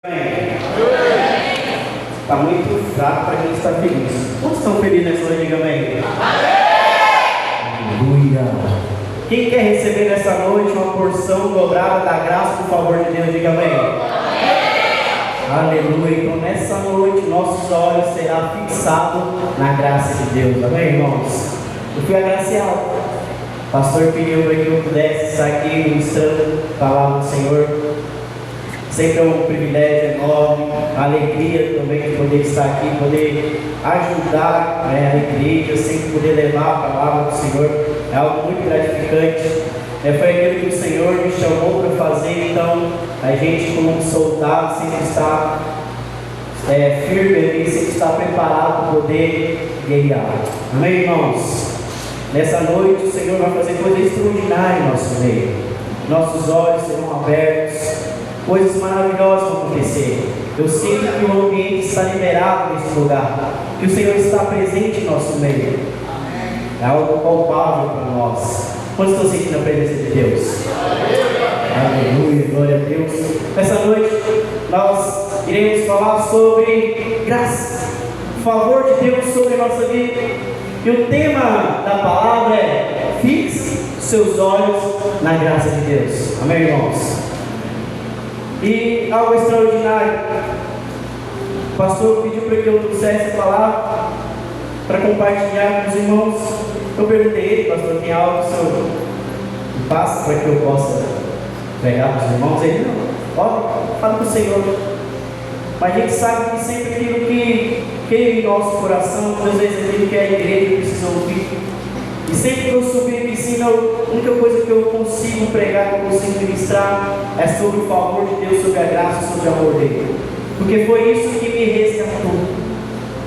Está muito fraco para a gente estar feliz. Quantos estão felizes nessa noite? Diga amém. Aleluia. Quem quer receber nessa noite uma porção dobrada da graça e do favor de Deus? Diga amém. Aleluia. Então nessa noite nossos olhos serão fixados na graça de Deus. Amém, irmãos? Eu fui agraciado. O pastor pediu para que eu pudesse estar aqui ministrando a palavra do Senhor. Sempre é um privilégio enorme, a alegria também de poder estar aqui, poder ajudar a igreja, sempre poder levar a palavra do Senhor, é algo muito gratificante. Foi aquilo que o Senhor me chamou para fazer, então a gente como soldado sempre está firme ali, sempre está preparado para poder guerrear. Amém, irmãos? Nessa noite o Senhor vai fazer coisa extraordinária em nosso meio, nossos olhos serão abertos, coisas maravilhosas vão acontecer. Eu sinto que o ambiente está liberado nesse lugar, que o Senhor está presente em nosso meio. É algo palpável para nós. Quantos estão sentindo a presença de Deus? Aleluia, glória a Deus. Nessa noite nós iremos falar sobre graça, o favor de Deus sobre a nossa vida. E o tema da palavra é: fixe seus olhos na graça de Deus. Amém, irmãos? E algo extraordinário, o pastor pediu para que eu trouxesse a palavra para compartilhar com os irmãos. Eu perguntei a ele: pastor, tem algo que o senhor me passa para que eu possa pregar para os irmãos? Ele: não, olha, fala com o Senhor. Mas a gente sabe que sempre aquilo que queima em nosso coração, muitas vezes aquilo que a igreja precisa ouvir. E sempre que eu subir aqui em cima, a única coisa que eu consigo pregar, que eu consigo ministrar, é sobre o favor de Deus, sobre a graça, sobre o amor dele. Porque foi isso que me resgatou.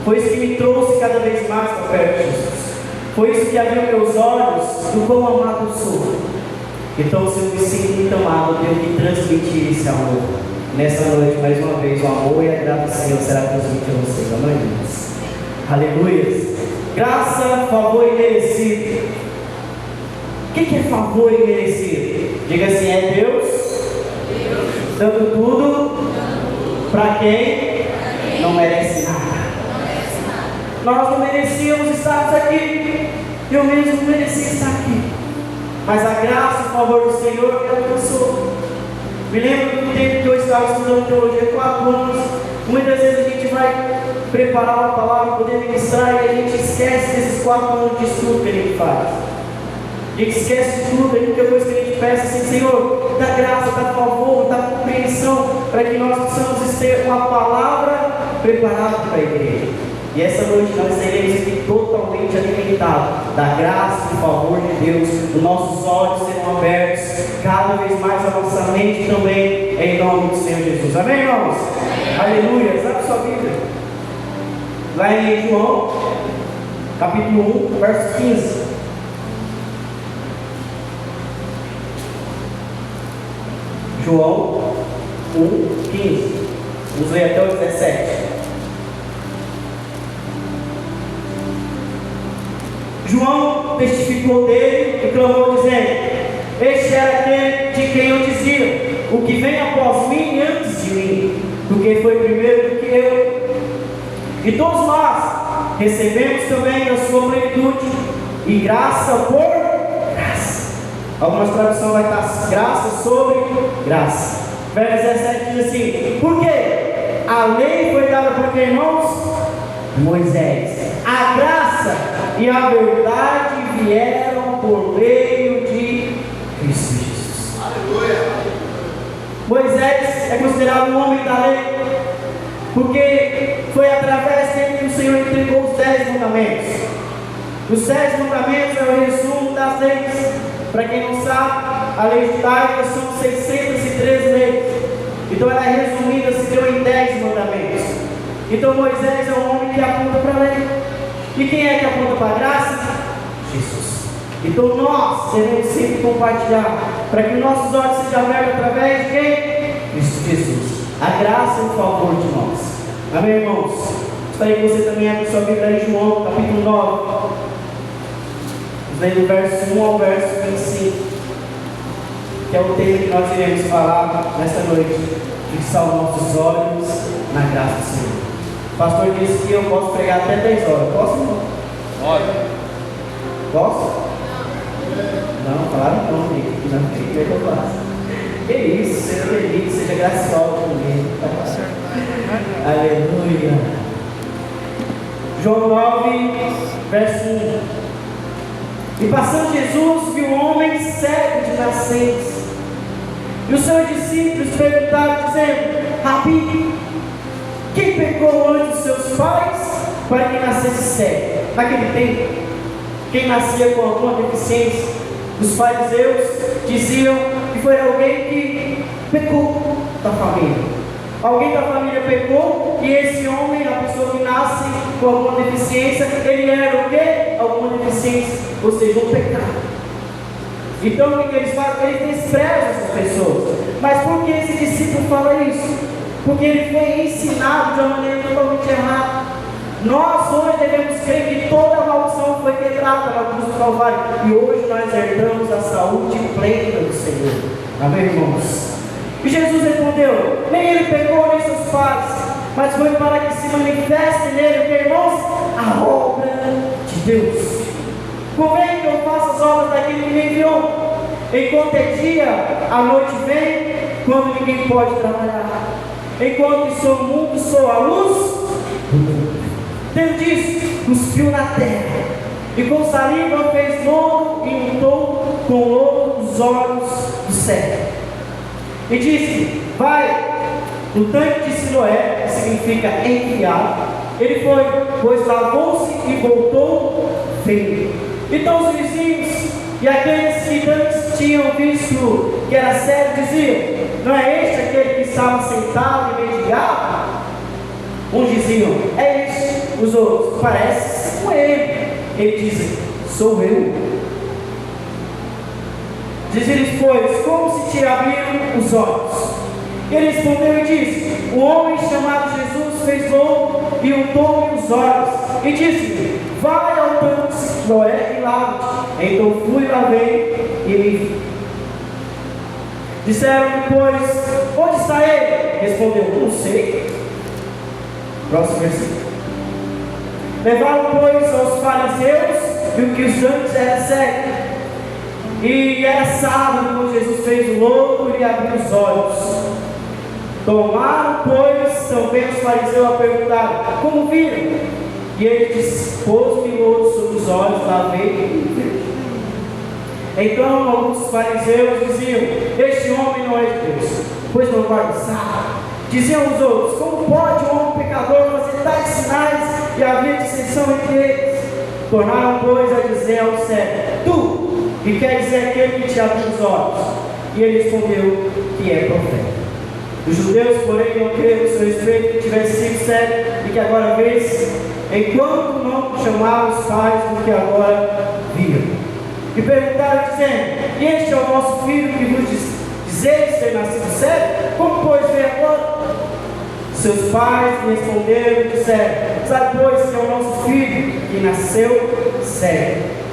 Foi isso que me trouxe cada vez mais para perto de Jesus. Foi isso que abriu meus olhos do quão amado eu sou. Então, se eu me sinto muito amado, eu tenho que transmitir esse amor. Nessa noite, mais uma vez, o amor e a graça do Senhor será transmitido a vocês. Amém, irmãos? Aleluia. Graça, favor e merecido. O que é favor e merecido? Diga assim: é Deus dando tudo para quem não merece nada. Nós não merecíamos estar aqui. Eu mesmo não merecia estar aqui. Mas a graça e o favor do Senhor me alcançou. Me lembro do tempo que eu estava estudando teologia, 4 anos. Muitas vezes a gente vai preparar uma palavra, poder ministrar, e a gente esquece desses 4 anos de estudo que a gente faz. A gente esquece de tudo, a única coisa que a gente peça assim: Senhor, dá graça, dá favor, dá compreensão, para que nós possamos ter uma palavra preparada para a igreja. E essa noite nós seremos aqui totalmente alimentados da graça e do favor de Deus. Os nossos olhos serão abertos, cada vez mais a nossa mente também, em nome do Senhor Jesus. Amém, irmãos? Aleluia. Abre sua Bíblia lá em João, capítulo 1, verso 15. João 1, 15. Vamos ler até o 17. João testificou dele e clamou, dizendo: este era aquele de quem eu dizia: o que vem após mim antes de mim, porque foi primeiro do que eu. E todos nós recebemos também da sua plenitude, e graça por graça. Algumas traduções vai estar graça sobre graça. Verso 17 diz assim: porque a lei foi dada por quem, irmãos? Moisés. A graça e a verdade vieram por meio de Cristo Jesus. Aleluia. Moisés é considerado um homem da lei, porque foi através dele que o Senhor entregou os 10 mandamentos. Os 10 mandamentos é o resumo das leis. Para quem não sabe, a lei judaica são 613 leis. Então ela é resumida, se deu em 10 mandamentos. Então Moisés é um homem que aponta para a lei. E quem é que aponta para a graça? Jesus. Então nós devemos sempre compartilhar, para que nossos olhos sejam abertos através de quem? Cristo Jesus. A graça e o favor de nós. Amém, irmãos? Gostaria que você também abra sua Bíblia em João, capítulo 9. Vamos ler do verso 1 ao verso 25. que é o tema que nós iremos falar nesta noite. Fixar os nossos olhos na graça do Senhor. O pastor disse que eu posso pregar até 10 horas. Posso? Pode. Posso? Não, claro não, amigo. Não tem que eu faço. Que isso, seja bendito, seja gracioso comigo. Aleluia. João 9, verso 1. E passando Jesus, viu um homem cego de nascença. E os seus discípulos perguntaram, dizendo: Rabi, quem pecou antes dos seus pais para que nascesse cego? Naquele tempo, quem nascia com alguma deficiência, os fariseus diziam que foi alguém que pecou da família. Alguém da família pecou, e esse homem, a pessoa que nasce com alguma deficiência, ele era o quê? Alguma deficiência, ou seja, um pecado. Então o que eles fazem? Eles desprezam essas pessoas. Mas por que esse discípulo fala isso? Porque ele foi ensinado de uma maneira totalmente errada. Nós hoje devemos crer que toda a maldição foi quebrada na cruz do Calvário, e hoje nós herdamos a saúde plena do Senhor. Amém, irmãos? E Jesus respondeu: nem ele pecou nem seus pais, mas foi para que se manifeste nele, irmãos, a obra de Deus. Convém que eu faça as obras daquele que me enviou. Enquanto é dia, a noite vem, quando ninguém pode trabalhar. Enquanto estou no mundo, sou a luz do mundo. Tendo dito, cuspiu na terra, e com saliva fez lodo e untou com lodo os olhos do cego. E disse: vai no tanque de Siloé, que significa enviado. Ele foi, pois lavou-se e voltou vendo. Então os vizinhos e aqueles que antes tinham visto que era cego diziam: não é este aquele que estava sentado e mendigava? Uns diziam: é este. Os outros: parece com ele. Ele diz: sou eu. Diz-lhes, pois, como se te abriram os olhos? Ele respondeu e disse: o homem chamado Jesus fez lodo e untou-me os olhos. E disse-lhe: vai ao tanque de Siloé e lava-te. Então fui, lavei e me vi. Disseram-lhe, pois, onde está ele? Respondeu: não sei. Próximo versículo. Levaram, pois, aos fariseus, e o que os antes era cego. E era sábado quando Jesus fez o lodo e abriu os olhos. Tomaram, pois, também os fariseus a perguntar: como viram? E ele disse: pôs-me lodo sobre os olhos, lavei e vi. Então alguns fariseus diziam: este homem não é de Deus, pois não guarda sábado. Diziam os outros: como pode um homem pecador fazer tais sinais e haver dissensão entre eles? Tornaram, pois, a dizer ao cego: tu, que quer dizer aquele que te abriu os olhos? E ele respondeu que é profeta. Os judeus, porém, não creram no seu respeito que tivesse sido cego e que agora vês, enquanto não chamaram os pais do que agora viam. E perguntaram, dizendo: e este é o nosso filho que vos dizeis ter nascido cego? Como, pois, vê agora? Seus pais responderam e disseram: sabe, pois, que é o nosso filho que nasceu cego.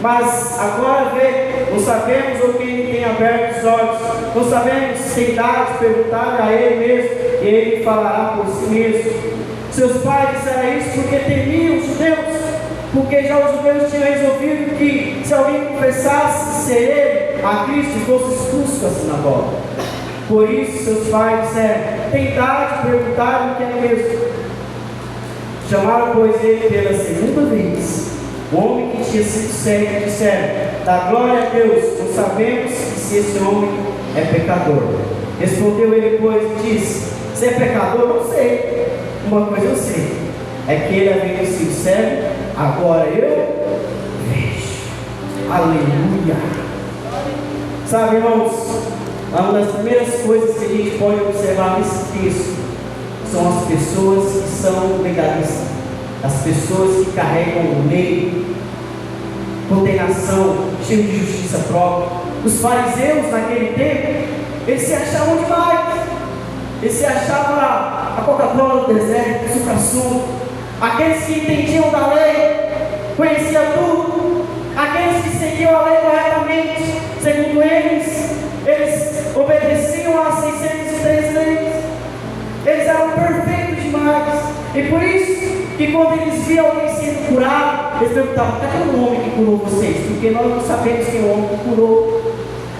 Mas agora vê, não sabemos o que ele tem aberto os olhos, não sabemos se tem idade, perguntar a ele mesmo, e ele falará por si mesmo. Seus pais disseram isso porque temiam os judeus, porque já os judeus tinham resolvido que se alguém confessasse ser ele, a Cristo, fosse expulso da sinagoga. Por isso seus pais disseram: tem idade, perguntaram o que é mesmo. Chamaram, pois, ele pela segunda vez. O homem que tinha sido cego disseram: dá glória a Deus, não sabemos se esse homem é pecador. Respondeu ele, pois, e disse: se é pecador, não sei. Uma coisa eu sei, é que ele havia sido cego, agora eu vejo. Aleluia. Sabe, irmãos, uma das primeiras coisas que a gente pode observar nesse texto são as pessoas que são legalistas, as pessoas que carregam lei, condenação, cheio de justiça própria. Os fariseus naquele tempo, eles se achavam demais. Eles se achavam a Coca-Cola do deserto, o supra-sumo. Aqueles que entendiam da lei, conheciam tudo. Aqueles que seguiam a lei corretamente, segundo eles, eles obedeciam às 603 leis, eles eram perfeitos demais, e por isso que quando eles viam alguém sendo curado, eles perguntavam: cadê o homem que curou vocês? Porque nós não sabemos quem é o homem que curou,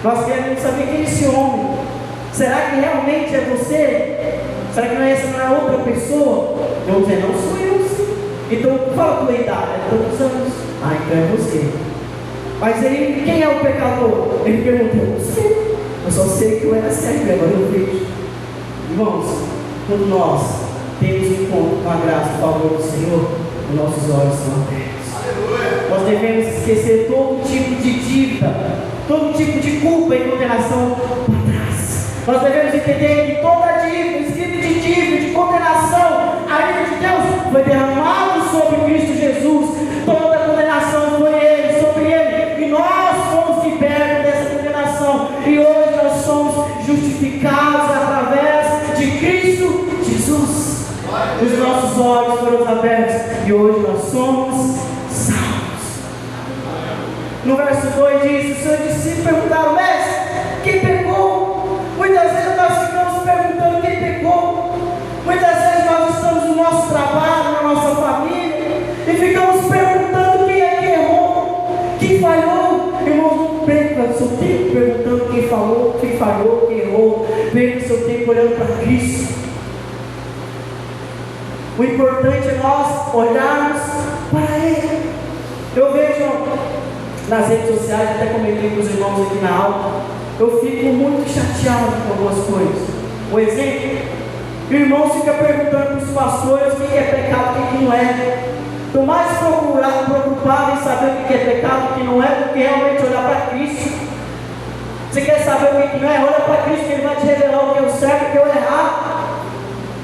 nós queremos saber quem é esse homem. Será que realmente é você? Será que essa não é outra pessoa? Eu vou dizer: não sou eu, sim. Então fala a tua idade, é tantos anos. Ah, então é você. Mas ele, quem é o pecador? Ele perguntou: eu não sei, eu só sei que eu era cego e agora eu vejo. Irmãos, quando nós temos um encontro com a graça e o favor do Senhor, os nossos olhos são abertos. Nós devemos esquecer todo tipo de dívida, todo tipo de culpa e condenação para trás. Nós devemos entender que toda dívida, escrito de dívida, de condenação, a ira de Deus foi derramado sobre Cristo Jesus. Toda condenação foi Ele, sobre Ele, e nós fomos libertos dessa condenação, e hoje nós somos justificados através de Cristo Jesus. Os nossos olhos foram abertos e hoje nós somos salvos. No verso 2 diz: os seus discípulos perguntaram: mestre, quem pecou? Muitas vezes nós ficamos perguntando quem pecou. Muitas vezes nós estamos no nosso trabalho, na nossa família, e ficamos perguntando quem é que errou, quem falhou. Irmãos, não perca o seu tempo perguntando quem falou, quem falhou, quem errou. Perca o seu tempo olhando para Cristo. O importante é nós olharmos para Ele. Eu vejo nas redes sociais, até comentei com os irmãos aqui na aula, eu fico muito chateado com algumas coisas. Por exemplo, o irmão fica perguntando para os pastores o que é pecado e o que não é. Estou mais preocupado em saber o que é pecado e o que não é, do que realmente olhar para Cristo. Você quer saber o que não é? Olha para Cristo, que Ele vai te revelar o que é o certo e o que é o errado.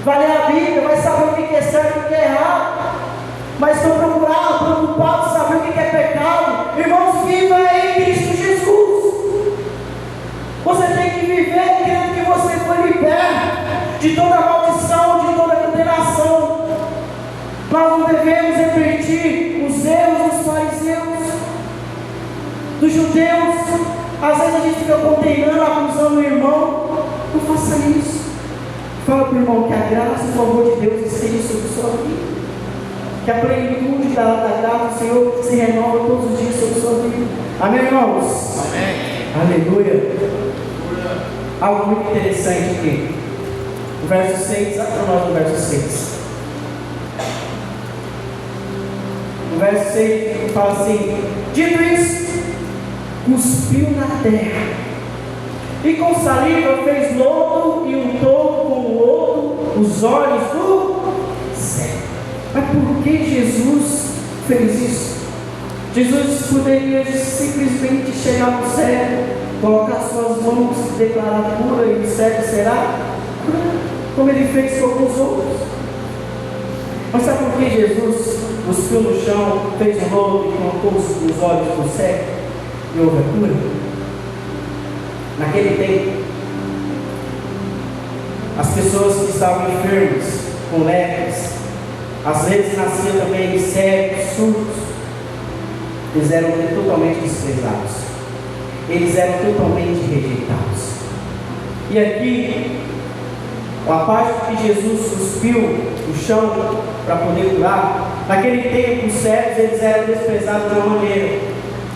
Vai ler a Bíblia, vai saber o que é certo e o que é errado. Mas estou preocupado em saber o que é pecado. Irmãos, viva em Cristo Jesus. Você tem que viver crendo que você foi liberto de toda maldição, de toda condenação. Nós não devemos repetir os erros dos fariseus, dos judeus. Às vezes a gente fica condenando, acusando o irmão. Não faça isso. Fala para o irmão que a graça e o favor de Deus esteja sobre a sua vida. Que a plenitude da graça do Senhor se renova todos os dias sobre a sua vida. Amém, irmãos? Amém. Aleluia. Algo muito interessante aqui. O verso 6, para nós no verso 6. No verso 6 fala assim: dito isso, cuspiu na terra, e com saliva fez lodo e untou com o lodo os olhos do cego. Mas por que Jesus fez isso? Jesus poderia simplesmente chegar no cego, colocar suas mãos, declarar cura, e o cego será curado, como ele fez com alguns outros. Mas sabe por que Jesus cuspiu no chão, fez um lodo e colocou os olhos do cego e houve a cura? Naquele tempo, as pessoas que estavam enfermas, com lepras, às vezes nasciam também cegos, surdos, eles eram totalmente desprezados, eles eram totalmente rejeitados. E aqui, a parte que Jesus cuspiu no chão para poder curar, naquele tempo os cegos eles eram desprezados de uma maneira.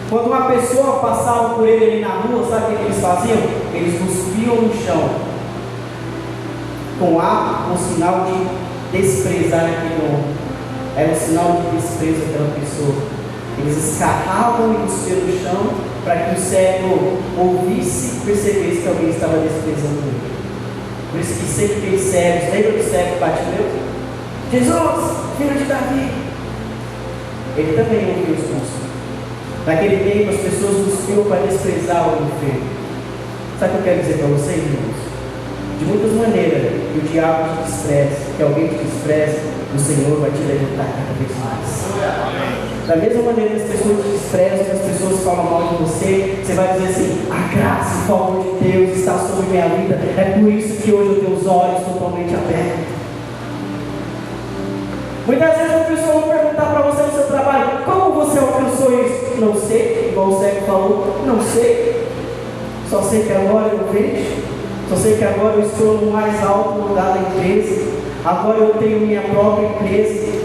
Quando uma pessoa passava por ele ali na rua, sabe o que eles faziam? Eles cuspiam no chão, com um sinal de desprezar aquele homem. Era um sinal de desprezo daquela pessoa. Eles escarravam e cuspiam no chão, para que o cego ouvisse e percebesse que alguém estava desprezando ele. Por isso que sempre aqueles cegos, lembra do cego que bateu? Jesus, filho de Davi. Ele também ouviu os conselhos. Naquele tempo as pessoas cuspiam para desprezar o enfermo. Sabe o que eu quero dizer para vocês, irmãos? De muitas maneiras, que o diabo te despreza, que alguém te despreza, o Senhor vai te levantar cada vez mais. Da mesma maneira que as pessoas te desprezam, que as pessoas falam mal de você, você vai dizer assim: a graça e o favor de Deus está sobre minha vida. É por isso que hoje eu tenho os olhos totalmente abertos. Muitas vezes as pessoas vão perguntar para você no seu trabalho: como você alcançou isso? Não sei, igual o cego falou, não sei. Só sei que agora eu vejo. Só sei que agora eu estou no mais alto lugar da empresa. Agora eu tenho minha própria empresa.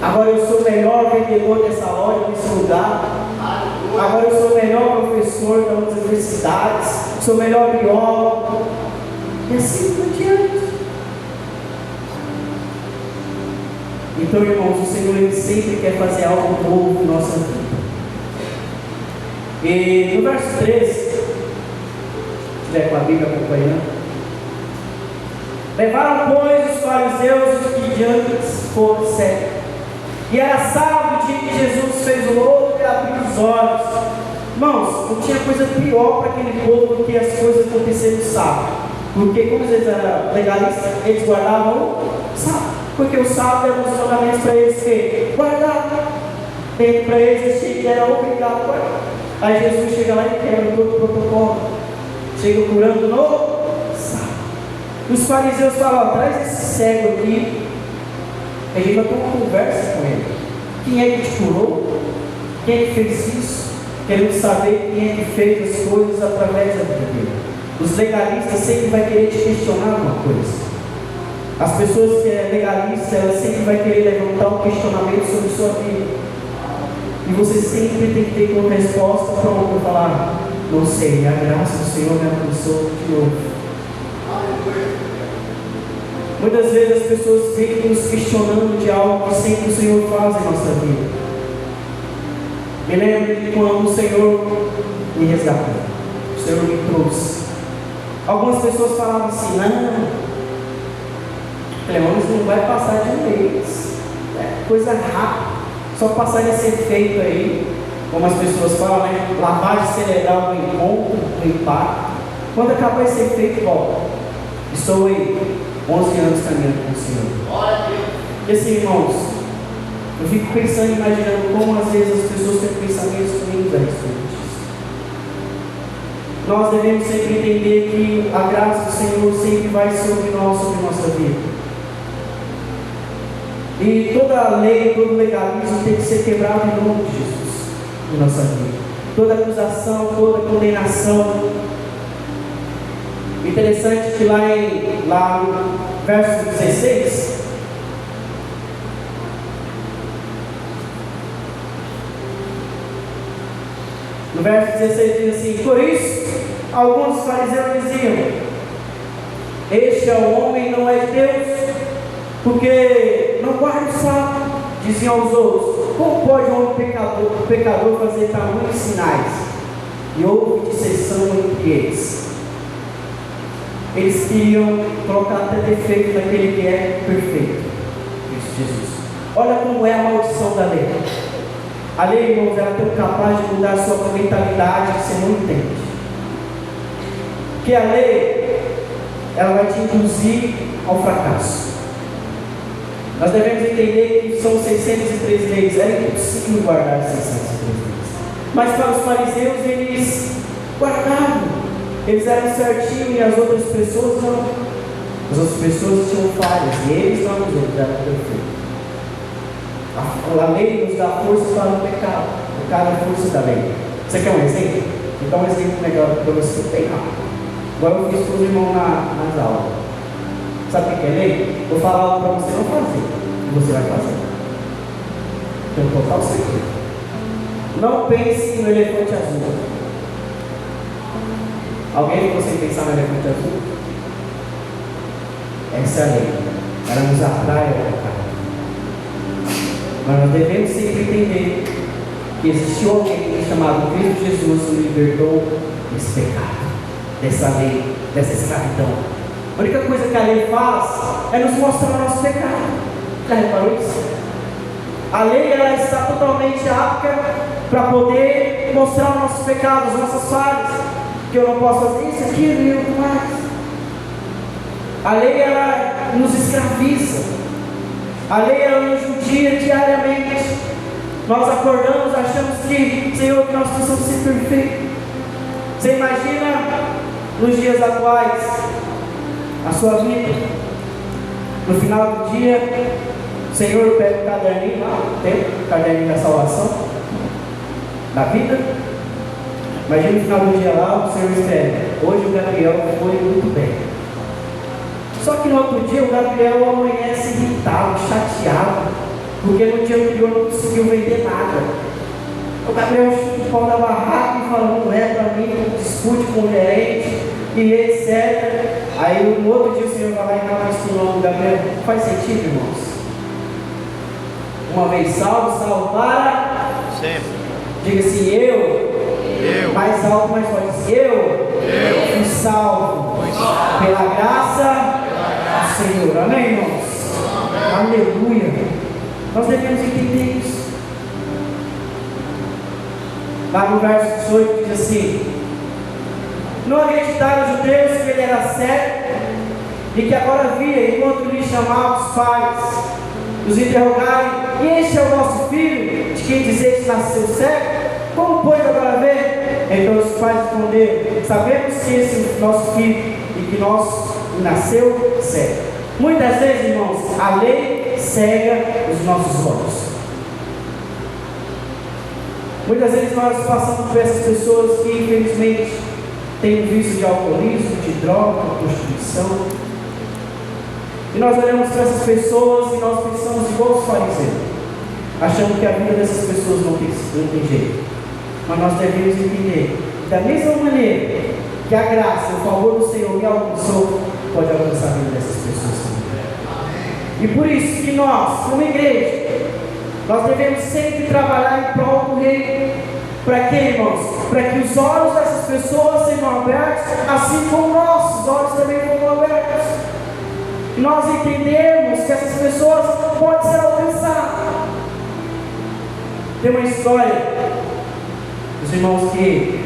Agora eu sou o melhor vendedor dessa loja, desse lugar. Agora eu sou o melhor professor das universidades. Sou o melhor biólogo. E assim por diante. Então, irmãos, o Senhor ele sempre quer fazer algo novo em nossa vida. E no verso 13, se estiver com a Bíblia acompanhando, levaram, pois, os fariseus que diante foram cegos. E era sábado, o dia que Jesus fez o lodo e abriu os olhos. Irmãos, não tinha coisa pior para aquele povo do que as coisas acontecerem no sábado. Porque, como eles eram legalistas, eles guardavam o sábado. Porque o sábado era um dos mandamentos para eles que guardar. Para eles, eles eram obrigados a guardar. Aí Jesus chega lá e quebra todo o protocolo. Chega curando no sábado. Os fariseus falam: traz esse cego aqui. A gente vai ter uma conversa com ele. Quem é que te curou? Quem é que fez isso? Queremos saber quem é que fez as coisas através da vida dele. Os legalistas sempre vão querer te questionar alguma coisa. As pessoas que são legalistas, elas sempre vão querer levantar um questionamento sobre sua vida. E você sempre tem que ter como resposta pronta para falar: não sei, a graça do Senhor me alcançou de novo. Muitas vezes as pessoas vêm nos questionando de algo que sempre o Senhor faz em nossa vida. Me lembro de quando o Senhor me resgatou, o Senhor me trouxe. Algumas pessoas falavam assim: não, Cleones não vai passar de um mês, é coisa rápida, só passar de ser feito aí, como as pessoas falam, né? Lavagem cerebral do encontro, do impacto. Quando acabar esse efeito, volta. Estou aí 11 anos caminhando com o Senhor. E assim, irmãos, eu fico pensando, imaginando como às vezes as pessoas têm pensamentos ruins a respeito disso. Nós devemos sempre entender que a graça do Senhor sempre vai sobre nós, sobre nossa vida. E toda a lei, todo legalismo tem que ser quebrado em nome de Jesus em nossa vida. Toda acusação, toda condenação. Interessante que lá no verso 16, no verso 16 diz assim: por isso, alguns fariseus diziam: este é o homem, não é Deus, porque não guarda o sábado. Diziam aos outros: como pode um homem pecador fazer tamanhos sinais? E houve dissensão entre eles. Eles queriam colocar até defeito naquele que é perfeito, Cristo Jesus. Olha como é a maldição da lei. A lei, irmãos, ela é tão capaz de mudar a sua mentalidade que você não entende. Porque a lei, ela vai te induzir ao fracasso. Nós devemos entender que são 603 leis. Era impossível guardar 603 leis. Mas para os fariseus, eles guardavam. Eles eram certinhos e as outras pessoas não. As outras pessoas tinham falhas e eles não, eles eram perfeitos. A lei nos dá força para o pecado. O pecado é a força da lei. Você quer um exemplo? Então, um exemplo melhor para você pegar. Agora eu fiz para os irmãos nas aulas. Sabe o que é lei? Vou falar algo para você não fazer. E você vai fazer. Tem um total segredo. Não pense no elefante azul. Alguém que você pensar no elefante azul? Essa é a lei. Ela nos atrai ao pecado. Mas nós devemos sempre entender que existe alguém chamado Cristo Jesus que nos libertou desse pecado, dessa lei, dessa escravidão. A única coisa que a lei faz é nos mostrar o nosso pecado. Já reparou isso? A lei ela está totalmente apta para poder mostrar os nossos pecados, nossas falhas. Que eu não posso fazer isso, aquilo e outro mais. A lei ela nos escraviza. A lei ela nos judia diariamente. Nós acordamos, achamos que, Senhor, que nós precisamos ser perfeitos. Você imagina nos dias atuais a sua vida. No final do dia, o Senhor pega o caderninho lá, tem o caderninho da salvação, da vida. Imagina no final do dia lá, o Senhor escreve: hoje o Gabriel foi muito bem. Só que no outro dia o Gabriel amanhece irritado, chateado, porque no dia anterior não conseguiu vender nada. O Gabriel chuta o pau da barraca e fala: não é para mim, discute com o gerente e etc. Aí no outro dia o Senhor vai lá e acaba ensinando o Gabriel. Faz sentido, irmãos? Uma vez salvo, salvo para sempre. Diga assim: eu. Mais alto, mais forte. Eu fui salvo pela graça do Senhor. Amém, irmãos? Aleluia. Nós devemos entender isso. Lá no verso 18 diz assim: não acreditaram os judeus que ele era cego e que agora via, enquanto lhe chamavam os pais, os interrogarem: e este é o nosso filho, de quem dizeis que nasceu cego? Como pois agora vê? Então os pais responderam: sabemos que esse é o nosso filho e que nasceu cego. Muitas vezes, irmãos, a lei cega os nossos olhos. Muitas vezes nós passamos por essas pessoas que infelizmente têm vício de alcoolismo, de droga, de prostituição. E nós olhamos para essas pessoas e nós pensamos igual os fariseus, achando que a vida dessas pessoas não tem jeito. Mas nós devemos entender, da mesma maneira que a graça, o favor do Senhor me alcançou, pode alcançar a vida dessas pessoas também. E por isso que nós, como igreja, nós devemos sempre trabalhar em prol do reino. Para quê, irmãos? Para que os olhos dessas pessoas sejam abertos, assim como nossos olhos também foram abertos. E nós entendemos que essas pessoas podem ser alcançadas. Tem uma história. Os irmãos que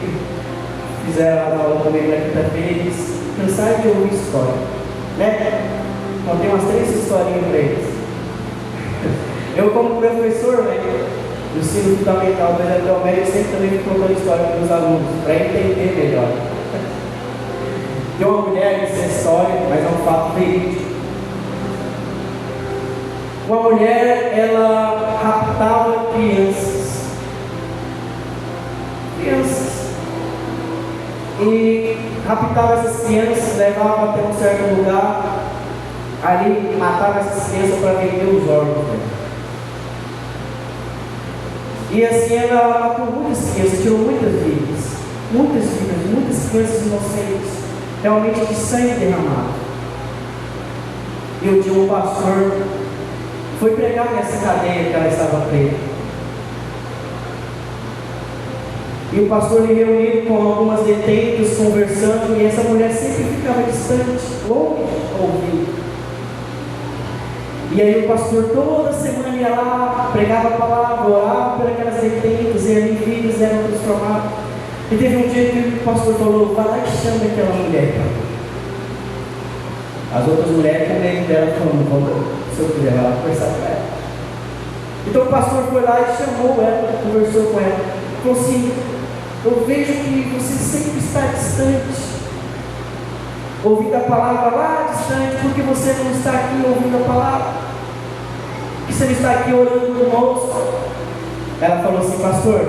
fizeram a aula comigo na quinta-feira, eles cansaram de ouvir história, né? Contei umas 3 historinhas para eles. Eu, como professor, né, do ensino fundamental do Ezequiel Médio, eu sempre também fico contando história para os alunos, para entender melhor. Tem uma mulher nessa história, mas é um fato verídico. Uma mulher, ela raptava crianças. E raptava essas crianças, levava até um certo lugar, ali matava essas crianças para vender os órgãos dela. E assim ela matou muitas crianças, tirou muitas crianças inocentes, realmente de sangue derramado. E um dia um pastor foi pregar nessa cadeia que ela estava presa. E o pastor lhe reuniu com algumas detentas, conversando, e essa mulher sempre ficava distante, longe, ouvindo. E aí o pastor toda semana ia lá, pregava a palavra, orava por aquelas detentas, e ali vidas eram transformadas. E teve um dia que o pastor falou: vai lá e chama aquela mulher. As outras mulheres com medo dela falando: se eu quiser lá conversar com ela. Então o pastor foi lá e chamou ela, conversou com ela. Falou assim: eu vejo que você sempre está distante, ouvindo a palavra lá distante, porque você não está aqui ouvindo a palavra, porque você não está aqui orando conosco. Ela falou assim: pastor,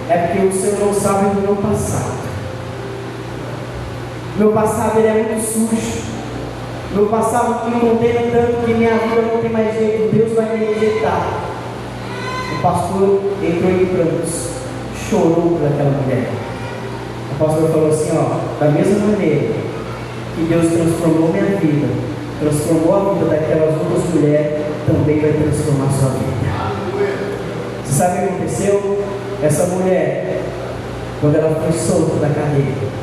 é porque o senhor não sabe do meu passado. Meu passado ele é muito sujo. Meu passado me condena tanto que minha vida não tem mais jeito. Deus vai me rejeitar. O pastor entrou em prantos, chorou por aquela mulher. O pastor falou assim: ó, da mesma maneira que Deus transformou minha vida, transformou a vida daquelas outras mulheres, também vai transformar a sua vida. Você sabe o que aconteceu? Essa mulher, quando ela foi solta da cadeia,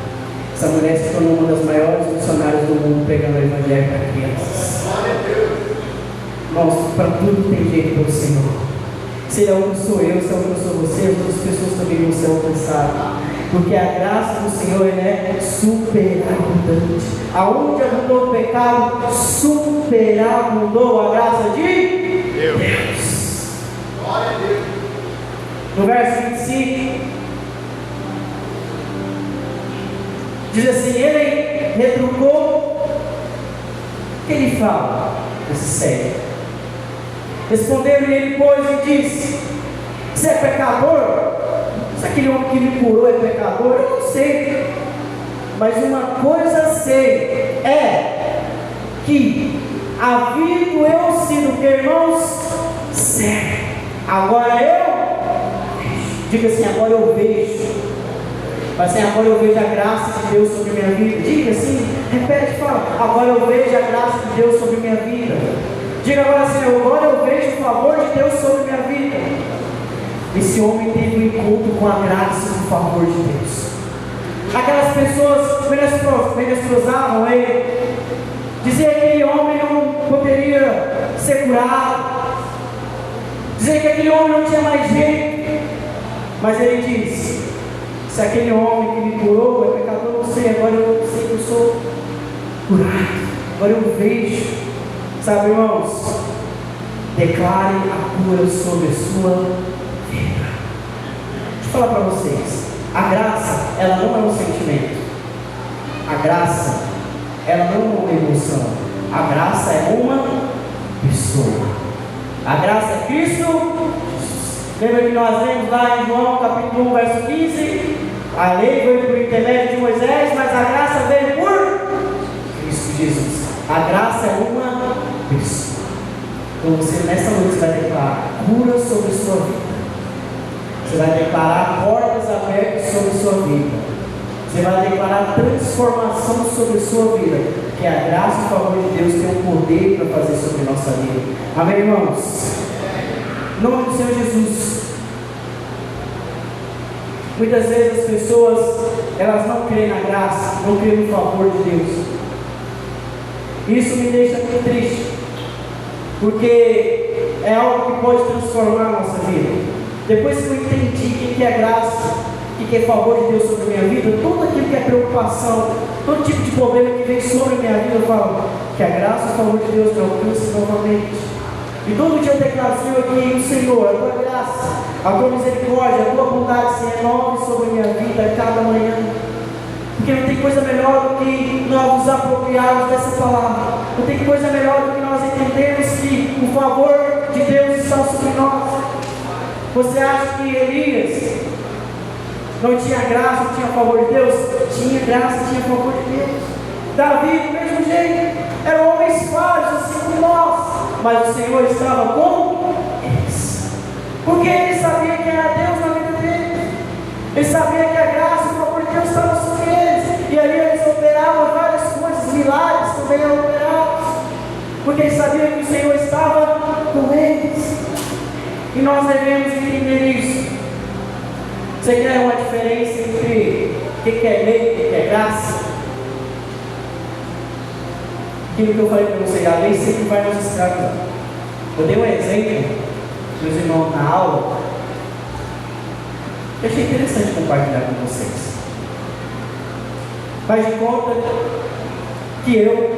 essa mulher se tornou uma das maiores missionárias do mundo, pregando o evangelho para crianças. Irmãos, para tudo tem jeito para o Senhor. Se Ele alcançou eu, se alcançou você, as outras pessoas também vão ser alcançadas. Porque a graça do Senhor é superabundante. Aonde abundou o pecado, superabundou a graça de Deus. Glória a Deus. No verso 25, diz assim: ele retrucou. O que ele fala? Esse cego. Respondeu-lhe ele, pois, e disse: você é pecador? Se aquele homem que me curou é pecador, eu não sei. Mas uma coisa sei, é que havido eu sido, que irmãos, cego, agora eu vejo. Diga assim, agora eu vejo. Mas assim, agora eu vejo a graça de Deus sobre minha vida. Diga assim, repete, fala, agora eu vejo a graça de Deus sobre minha vida. Diga agora assim, agora eu vejo o favor de Deus sobre minha vida. Esse homem teve um encontro com a graça e o favor de Deus. Aquelas pessoas menosprezavam ele, diziam que aquele homem não poderia ser curado, diziam que aquele homem não tinha mais jeito. Mas ele disse: se aquele homem que me curou é pecador, eu não sei, agora eu sei que eu sou curado, agora eu vejo. Sabe, irmãos, declare a cura sobre a sua vida. Deixa eu falar para vocês, a graça, ela não é um sentimento, a graça, ela não é uma emoção, a graça é uma pessoa. A graça é Cristo Jesus. Lembra que nós lemos lá em João capítulo 1, verso 15? A lei veio por intermédio de Moisés, mas a graça veio por Cristo Jesus. A graça é uma pessoa. Então você, nessa noite, vai declarar cura sobre a sua vida. Você vai declarar portas abertas sobre a sua vida. Você vai declarar transformação sobre a sua vida. Que a graça e o favor de Deus tem o poder para fazer sobre a nossa vida. Amém, irmãos? Em nome do Senhor Jesus. Muitas vezes as pessoas, elas não creem na graça, não creem no favor de Deus. Isso me deixa muito triste, porque é algo que pode transformar a nossa vida. Depois que eu entendi o que é graça, o que é favor de Deus sobre a minha vida, tudo aquilo que é preocupação, todo tipo de problema que vem sobre a minha vida, eu falo que a graça e o favor de Deus me alcance novamente. E todo dia eu declaro, Senhor, que o Senhor, a tua graça, a tua misericórdia, a tua bondade se renove sobre a minha vida a cada manhã. Porque não tem coisa melhor do que nós nos apropriarmos dessa palavra. Não tem coisa melhor do que nós entendermos que o favor de Deus está sobre nós. Você acha que Elias não tinha graça, não tinha favor de Deus? Tinha graça, tinha favor de Deus. Davi, do mesmo jeito, eram homens falhos, assim como nós, mas o Senhor estava com eles, porque ele sabia quem era Deus na vida deles. Ele sabia que a graça e o favor de Deus estava sobre eles, e ali eles operavam várias coisas, milagres também eram operados, porque eles sabiam que o Senhor estava com eles. E nós devemos entender isso. Você quer uma diferença entre o que é lei e o que é graça? Aquilo que eu falei para você, a lei sempre vai nos escravizar. Eu dei um exemplo, meus irmãos, na aula, que eu achei interessante compartilhar com vocês. Faz de conta que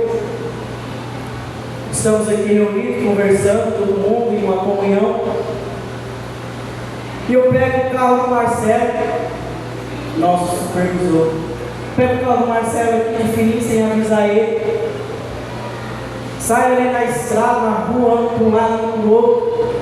estamos aqui reunidos, conversando, todo mundo em uma comunhão, e eu pego o carro do Marcelo, nosso supervisor, pego o carro do Marcelo aqui de fininho, sem avisar ele, saio ali na estrada, na rua, ando para um lado, ando para o outro,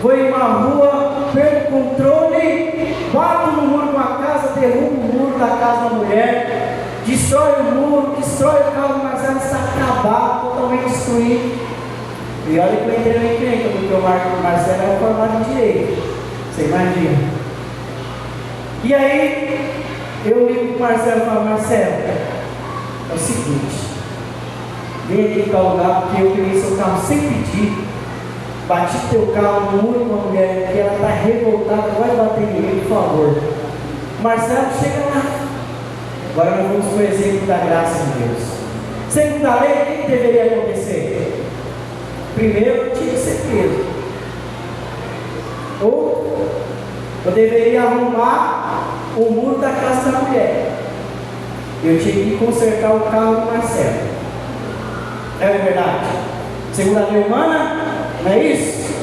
vou em uma rua, perco o controle, bato no muro de uma casa, derrubo o muro da casa da mulher, destrói o muro, destrói o carro do Marcelo, está acabado, totalmente destruído. E olha que eu entrei na encrenca, porque o Marcelo era formado em direito. Você imagina? E aí, eu ligo para o Marcelo e falo: Marcelo, é o seguinte, vem aqui em tal lugar, porque eu peguei seu carro sem pedir, bati teu carro no muro de uma mulher, porque ela está revoltada, vai bater em mim, por favor. Marcelo, chega lá. Agora nós vamos para o exemplo da graça de Deus. Segundo a lei, o que deveria acontecer? Primeiro, eu tinha que ser preso. Ou eu deveria arrumar o muro da casa da mulher. Eu tinha que consertar o carro do Marcelo. É verdade? Segundo a lei humana, não é isso?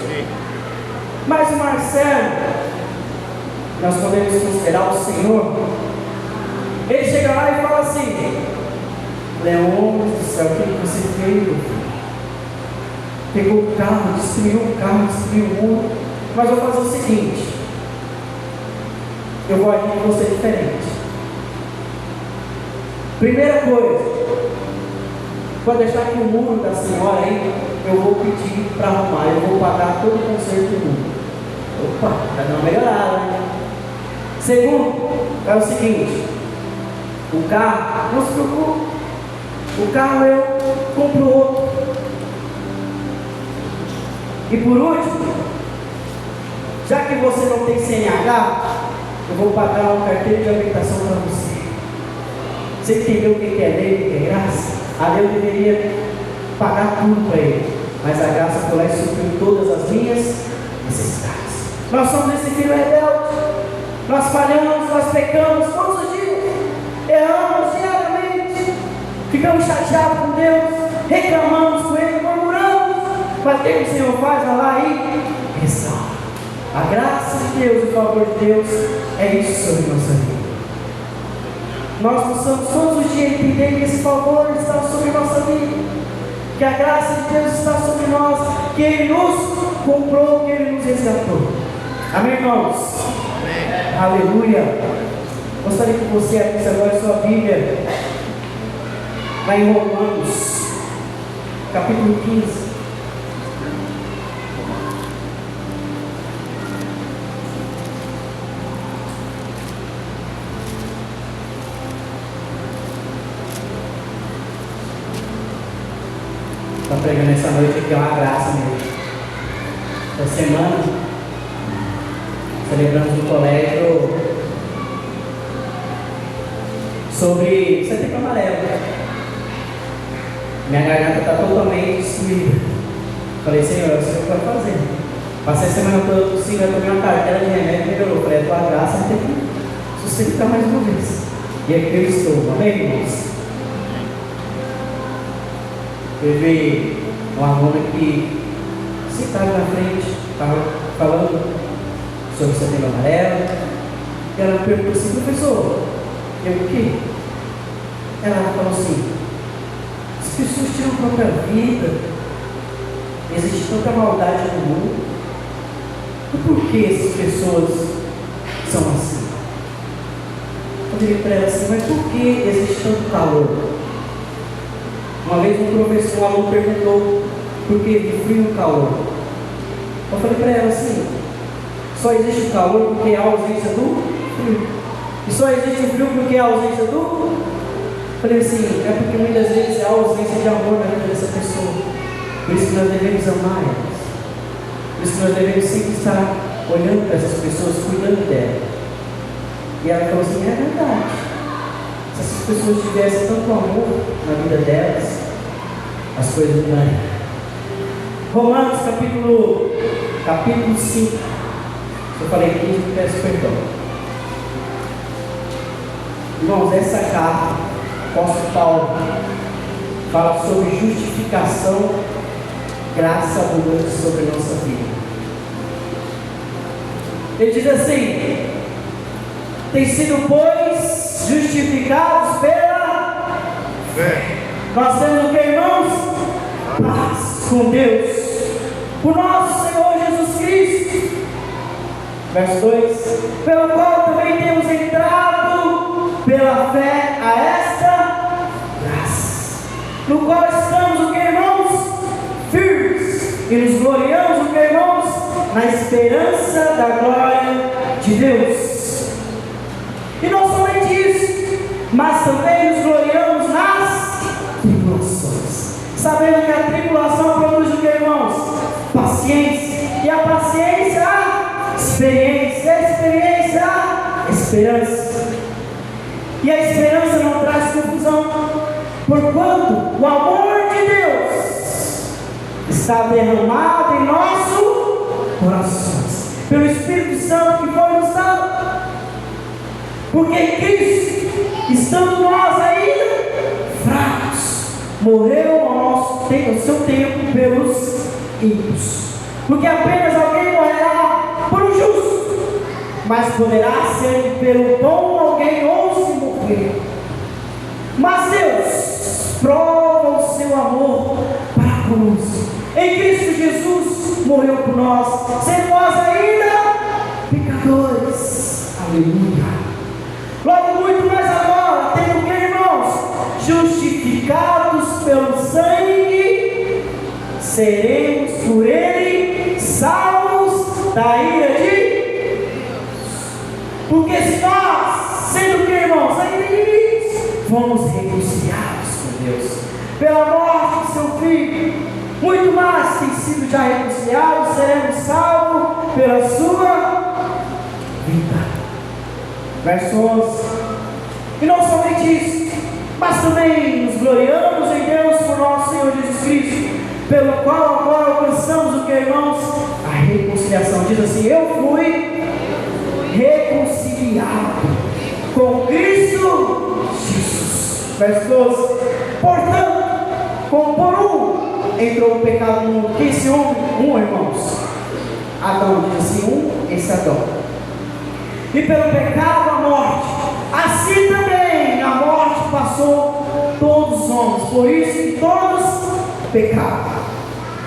Mas o Marcelo, nós podemos considerar o Senhor. Ele chega lá e fala assim: Leão do céu, o que você fez? Pegou o carro, destruiu o muro. Mas eu vou fazer o seguinte: eu vou agir com você diferente. Primeira coisa, pode deixar que o muro da senhora aí, eu vou pedir para arrumar, eu vou pagar todo o conserto do muro. Opa, vai dar uma melhorada, né? Segundo, é o seguinte: o carro, não se preocupe, o carro eu compro outro. E por último, já que você não tem CNH, eu vou pagar uma carteira de habilitação para você. Você entendeu o que é lei, o que é graça? A lei eu deveria pagar tudo para ele, mas a graça foi lá e supriu todas as minhas necessidades. Nós somos esse filho rebelde, nós falhamos, nós pecamos todos os dias, erramos diariamente, ficamos chateados com Deus, reclamamos com Ele, murmuramos, mas o que o Senhor faz? Vai lá e restaura. A graça de Deus, o favor de Deus, é isso sobre nossa vida. Nós precisamos todos os dias entender que esse favor está sobre nossa vida, que a graça de Deus está sobre nós, que Ele nos comprou, que Ele nos resgatou. Amém, irmãos? Amém. Aleluia. Gostaria que você abrisse agora a sua Bíblia, lá em Romanos, capítulo 15. Estou pregando essa noite aqui, é uma graça mesmo. Essa semana, celebramos no colégio sobre Setembro Amarelo. Minha garganta está totalmente destruída. Falei, Senhor, eu sei o que vai fazer. Passei a semana toda tossindo, eu tomei uma cartela de remédio e melhorou. Falei, a tua graça vai ter que sustentar mais uma vez. E aqui eu estou, amém, irmãos? Teve uma aluna que sentava na frente, estava falando sobre o Setembro Amarelo, e ela me perguntou assim, professor, eu o quê? Ela falou assim, as pessoas tiram a própria vida, existe tanta maldade no mundo, e por que essas pessoas são assim? Eu virei para ela assim, mas por que existe tanto calor? Uma vez um aluno perguntou por que de frio e calor. Eu falei para ela assim, só existe o calor porque há a ausência do frio. E só existe o frio porque há a ausência do... Eu falei assim, é porque muitas vezes há a ausência de amor na vida dessa pessoa. Por isso que nós devemos amar elas. Por isso que nós devemos sempre estar olhando para essas pessoas, cuidando delas. E ela falou assim, é verdade. Se essas pessoas tivessem tanto amor na vida delas, as coisas mudariam. Romanos capítulo 5. Se eu falei 15, peço perdão. Irmãos, essa carta, o apóstolo Paulo fala sobre justificação, graça abundante sobre a nossa vida. Ele diz assim, tem sido, pois, justificados pela fé. Nós temos o que, irmãos? Paz com Deus, por nosso Senhor Jesus Cristo. Verso 2: pelo qual também temos entrado pela fé a esta graça, no qual estamos o que, irmãos? Firmes, e nos gloriamos o que, irmãos? Na esperança da glória de Deus. E não somente isso, mas também nos gloriamos nas tribulações, sabendo que a tribulação produz o que, irmãos? Paciência, e a paciência a experiência, e a experiência a esperança, e a esperança não traz confusão, porquanto o amor de Deus está derramado em nosso corações, pelo Espírito Santo que foi nos dado. Porque em Cristo, estando nós ainda fracos, morreu ao seu tempo pelos ímpios. Porque apenas alguém morrerá por um justo, mas poderá ser pelo bom alguém ouse morrer. Mas Deus prova o seu amor para conosco. Em Cristo Jesus morreu por nós, sendo nós ainda pecadores. Aleluia. justificados pelo sangue, seremos por ele salvos da ira de Deus. Porque se nós, sendo que, irmãos, ainda inimigos, fomos reconciliados com Deus pela morte de seu Filho, muito mais tem sido já reconciliados, seremos salvos pela sua vida. Verso 11. E não somente isso, mas também nos gloriamos em Deus por nosso Senhor Jesus Cristo, pelo qual agora alcançamos o que, irmãos? A reconciliação. Diz assim: eu fui reconciliado com Cristo Jesus. Verso 12. Portanto, como por um entrou o pecado no mundo, que esse homem, irmãos, Adão, diz assim, esse Adão, e pelo pecado a morte, assim também a morte passou todos os homens, por isso que todos pecaram,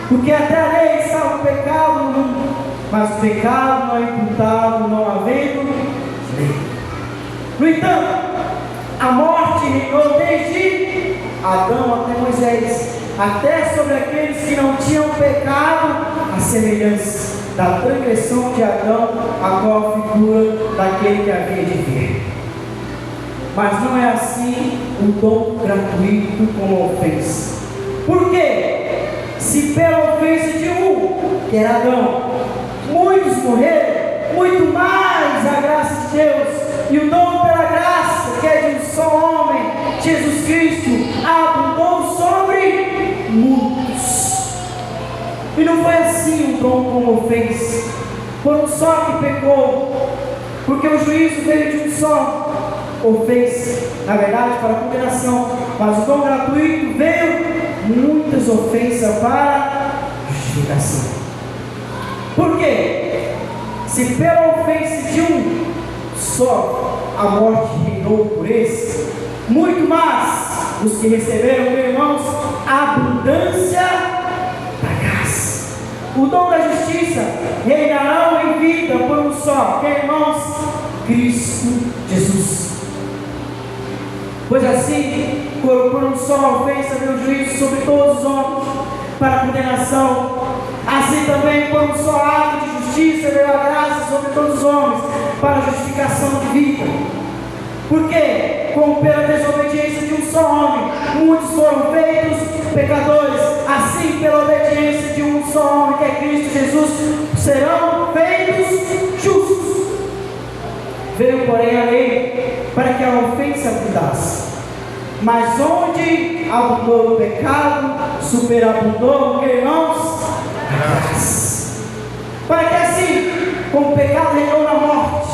porque até a lei estava o pecado no mundo, mas o pecado não é imputado, não havendo lei. No entanto, a morte reinou desde Adão até Moisés, até sobre aqueles que não tinham pecado, a semelhança da transgressão de Adão, a qual figura daquele que havia de vir. Mas não é assim um dom gratuito como a ofensa. Por quê? Se pela ofensa de um, que era Adão, muitos morreram, muito mais a graça de Deus e o dom pela graça, que é de um só homem, Jesus Cristo, abundou sobre muitos. E não foi assim um dom como ofensa, por um só que pecou, porque o juízo veio de um só, ofensa, na verdade para a condenação, mas o dom gratuito veio muitas ofensas para justificação. Por quê? Se pela ofensa de um só a morte reinou por esse, muito mais os que receberam, meus irmãos, a abundância da graça. O dom da justiça reinarão em vida por um só, que é, irmãos, Cristo Jesus. Pois assim, por um só ofensa veio o juízo sobre todos os homens para condenação, assim também por um só ato de justiça veio a graça sobre todos os homens para justificação de vida. Porque, como pela desobediência de um só homem, muitos foram feitos pecadores, assim pela obediência de um só homem, que é Cristo Jesus, serão feitos justos. Veio, porém, a lei para que a ofensa abundasse. Mas onde abundou o pecado, superabundou o que, irmãos? A graça. Para que assim, como o pecado reinou na morte,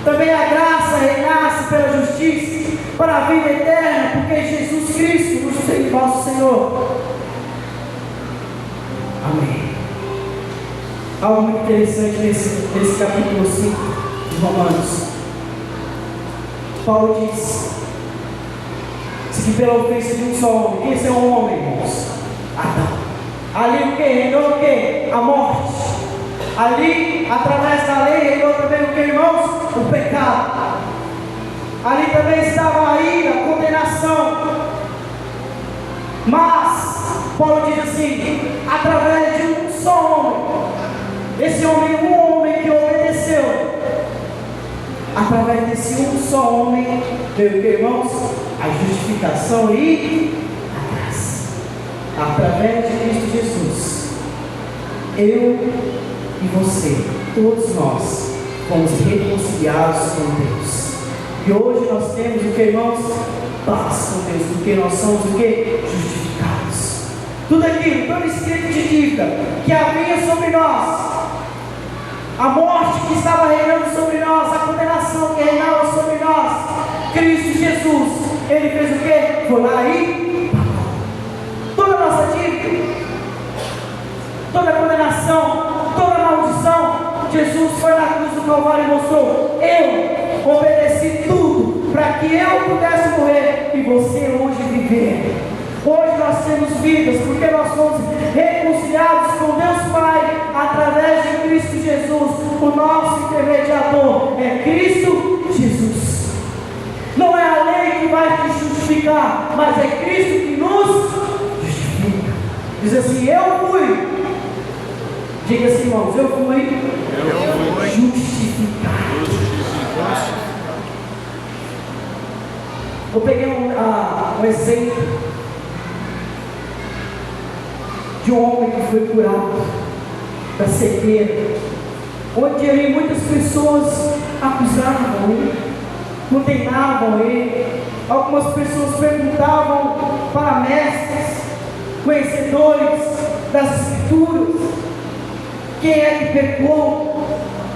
também a graça reinasse pela justiça, para a vida eterna, porque Jesus Cristo, nosso Senhor. Amém. Algo muito interessante nesse capítulo 5 de Romanos. Paulo diz que pela ofensa de um só homem, quem é um homem, irmãos? Adão. Ali o que? Reinou o que? A morte. Ali, através da lei, reinou também o que, irmãos? O pecado. Ali também estava a ira, a condenação. Mas, Paulo diz assim, através de um só homem, esse homem, um homem que obedeceu, através desse um só homem, veio o que, irmãos? A justificação e a graça. Através de Cristo Jesus, eu e você, todos nós, fomos reconciliados com Deus. E hoje nós temos o que, irmãos? Paz com Deus, porque nós somos o que? Justificados. Tudo aquilo, todo espírito de dívida que havia sobre nós, a morte que estava reinando sobre nós, a condenação que reinava sobre nós, Cristo Jesus, Ele fez o que? Foi lá e pagou toda a nossa dívida, toda a condenação, toda a maldição. Jesus foi na cruz do Calvário e mostrou: eu obedeci tudo para que eu pudesse morrer e você hoje viver. Hoje nós temos vidas porque nós fomos reconciliados com Deus Pai através de Cristo Jesus. O nosso intermediador é Cristo Jesus. Não é a lei que vai te justificar. justificar, mas é Cristo que nos justifica. Diz assim: eu fui. Diga assim, irmãos, eu fui justificado. Eu peguei um exemplo de um homem que foi curado da cegueira, onde ali muitas pessoas acusavam ele, condenavam ele. Algumas pessoas perguntavam para mestres, conhecedores das Escrituras, quem é que pecou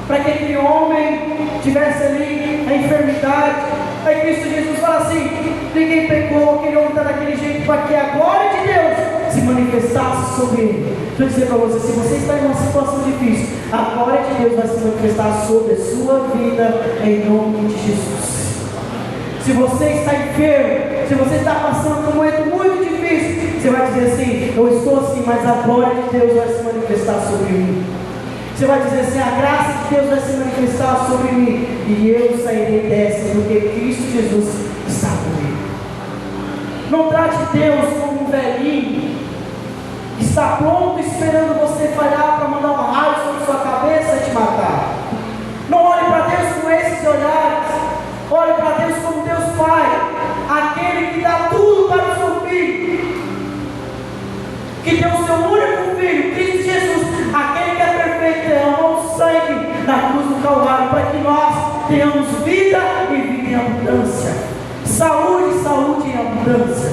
para que aquele homem tivesse ali a enfermidade. Aí Cristo Jesus fala assim: ninguém pecou, aquele homem está daquele jeito para que a glória de Deus se manifestasse sobre ele. Deixa eu dizer para você, se você está em uma situação difícil, a glória de Deus vai se manifestar sobre a sua vida em nome de Jesus. Se você está enfermo, se você está passando por um momento muito difícil, você vai dizer assim: eu estou assim, mas a glória de Deus vai se manifestar sobre mim. Você vai dizer assim: a graça de Deus vai se manifestar sobre mim, e eu sairei dessa, porque Cristo Jesus está comigo. Não trate Deus como um velhinho que está pronto esperando você falhar para mandar um raio sobre sua cabeça e te matar. Não olhe para Deus com esses olhares. Olhe para Deus como Deus Pai, aquele que dá tudo para o seu filho, que deu o seu único filho, Cristo Jesus, aquele que é perfeito, derramou o sangue na cruz do Calvário, para que nós tenhamos vida e vida em abundância, saúde, saúde em abundância.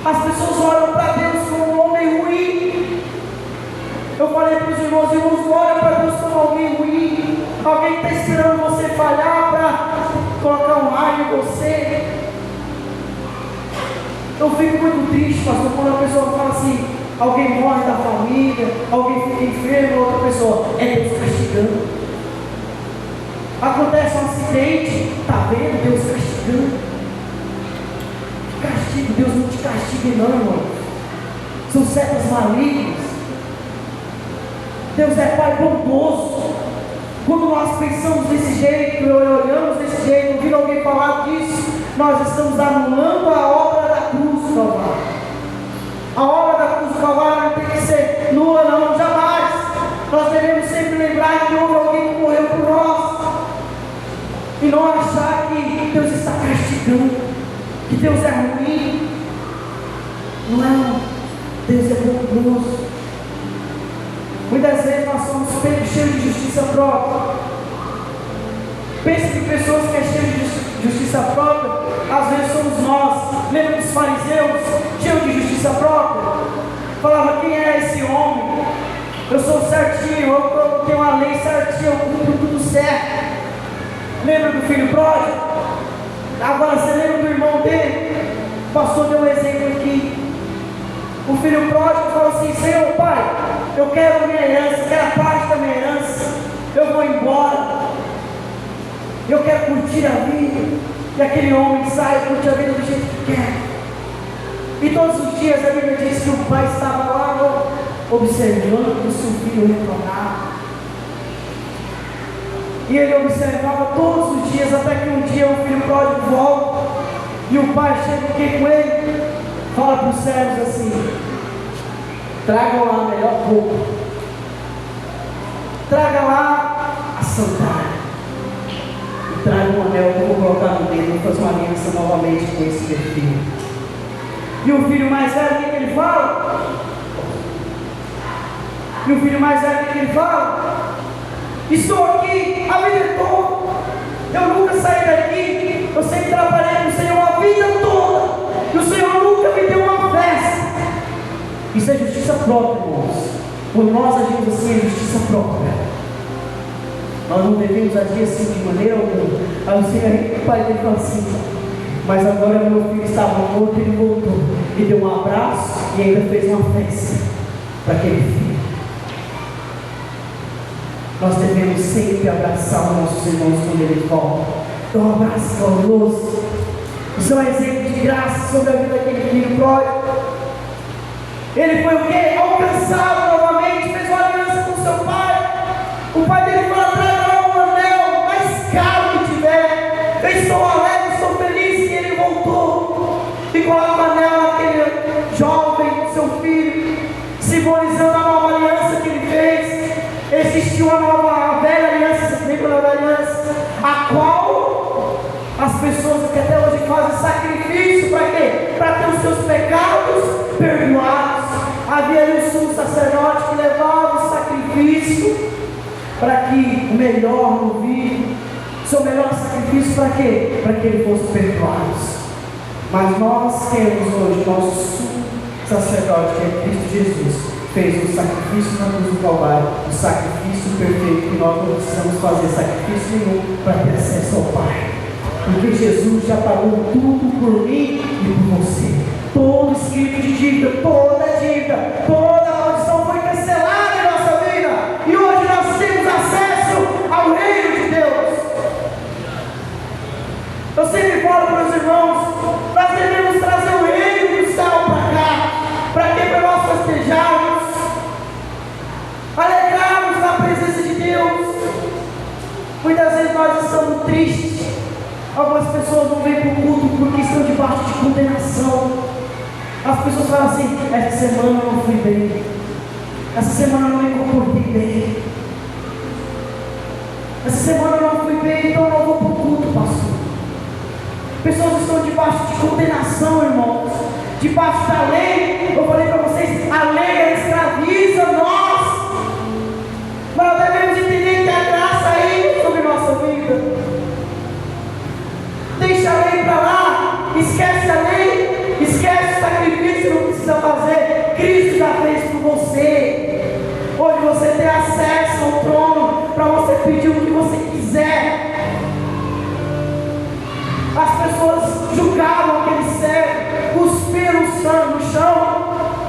As pessoas olham para Deus como um homem ruim. Eu falei para os irmãos: não olhem para Deus como alguém ruim, alguém que está esperando você falhar para colocar um raio em você. Eu fico muito triste, pastor, quando a pessoa fala assim: alguém morre da família, alguém fica enfermo, outra pessoa, é Deus castigando. Acontece um acidente, está vendo? Deus castigando. Que castigo? Deus não te castiga não, irmão. São setas malignas. Deus é Pai bondoso. Quando nós pensamos desse jeito, olhamos desse jeito, ouvindo alguém falar disso, nós estamos anulando a obra da cruz do Calvário. A obra da cruz do Calvário não tem que ser nula, não, jamais. Nós devemos sempre lembrar que houve alguém que morreu por nós, e não achar que Deus está castigando, que Deus é ruim. Não, Deus é bondoso. Muitas vezes nós somos cheios de justiça própria. Pense que pessoas que são cheias de justiça própria, às vezes somos nós. Lembra dos fariseus, cheios de justiça própria? Falava: quem é esse homem? Eu sou certinho, eu tenho uma lei certinha, eu cumpro tudo certo. Lembra do filho pródigo? Agora você lembra do irmão dele? O pastor deu um exemplo aqui. O filho pródigo falou assim: Senhor Pai, eu quero a minha herança, eu quero a parte da minha herança, eu vou embora, eu quero curtir a vida. E aquele homem sai e curte a vida do jeito que quer. E todos os dias a Bíblia diz que o pai estava lá observando o seu filho retornar. E ele observava todos os dias, até que um dia o filho pródigo volta, e o pai chega aqui com ele, fala para os servos assim: tragam lá a melhor roupa, traga lá a sandália, e traga um anel que eu vou colocar no dedo, vou fazer uma aliança novamente com esse meu filho. E o filho mais velho, o que ele fala? E o filho mais velho, o que ele fala? Estou aqui a vida toda, eu nunca saí daqui, eu sempre trabalhei com o Senhor a vida toda, e o Senhor nunca me deu uma festa. Isso é justiça própria, irmãos. Quando nós agimos assim, é justiça própria. Nós não devemos agir assim de maneira alguma. Aí o pai dele fala assim: mas agora meu filho estava morto e ele voltou, e deu um abraço e ainda fez uma festa para aquele filho. Nós devemos sempre abraçar os nossos irmãos quando eles voltam. Dar um abraço caloroso. Isso é um exemplo de graça sobre a vida daquele filho pródigo. Ele foi o quê? Alcançado novamente, fez uma aliança com seu pai. O pai dele fala: traga lá um anel mais caro que tiver. Eu estou alegre, estou feliz. E ele voltou simbolizando a nova aliança que ele fez. Existiu a velha aliança, você lembra da velha aliança? A qual as pessoas que até hoje fazem sacrifício para quê? Para ter os seus pecados perdoados. Havia ali o sumo sacerdote que levava o sacrifício para que o melhor novilho, seu melhor sacrifício para quê? Para que ele fosse perdoado. Mas nós temos hoje nosso sumo sacerdote, que é Cristo Jesus, fez o sacrifício na cruz do Calvário, o sacrifício perfeito, que nós não precisamos fazer sacrifício nenhum para ter acesso ao Pai, porque Jesus já pagou tudo por mim e por você. Todo escrito de dívida, toda maldição foi cancelada em nossa vida, e hoje nós temos acesso ao reino de Deus. Eu sempre falo para os irmãos, nós devemos trazer o reino do céu para cá. Para que? Para nós festejarmos, alegrarmos na presença de Deus. Muitas vezes nós estamos tristes. Algumas pessoas não vêm para o culto porque estão debaixo de condenação. As pessoas falam assim: essa semana eu não fui bem, essa semana eu não me comportei bem, essa semana eu não fui bem, então eu não vou para o culto, pastor. Pessoas estão debaixo de condenação, irmãos, debaixo da lei. Eu falei para vocês, a lei escraviza nós, mas nós devemos entender que a graça aí sobre nossa vida. Deixa a lei para lá, esquece a lei, esquece o sacrifício que não precisa fazer. Cristo já fez por você. Hoje você tem acesso ao trono para você pedir o que você quiser. As pessoas julgavam aquele servo, cuspiram o sangue no chão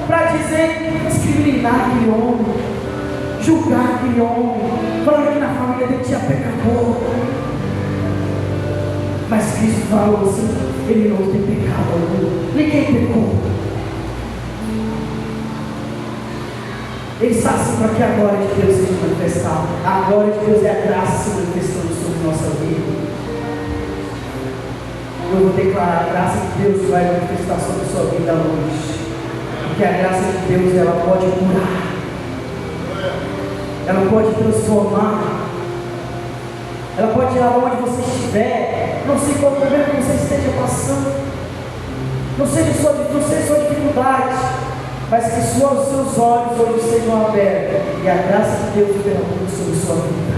para dizer, discriminar aquele homem, julgar aquele homem, falando que na família dele tinha pecador. Mas Cristo falou assim: ele não tem pecado algum, ninguém pecou. Ele está assim para que a glória de Deus seja manifestada. A glória de Deus é a graça se manifestando sobre nossa vida. Eu vou declarar: a graça de Deus vai manifestar sobre a sua vida hoje, porque a graça de Deus, ela pode curar, ela pode transformar, ela pode tirar onde você estiver. Não sei qual problema que você esteja passando, não seja sua dificuldade, mas que seus olhos hoje sejam abertos e a graça de Deus supera tudo sobre a sua vida.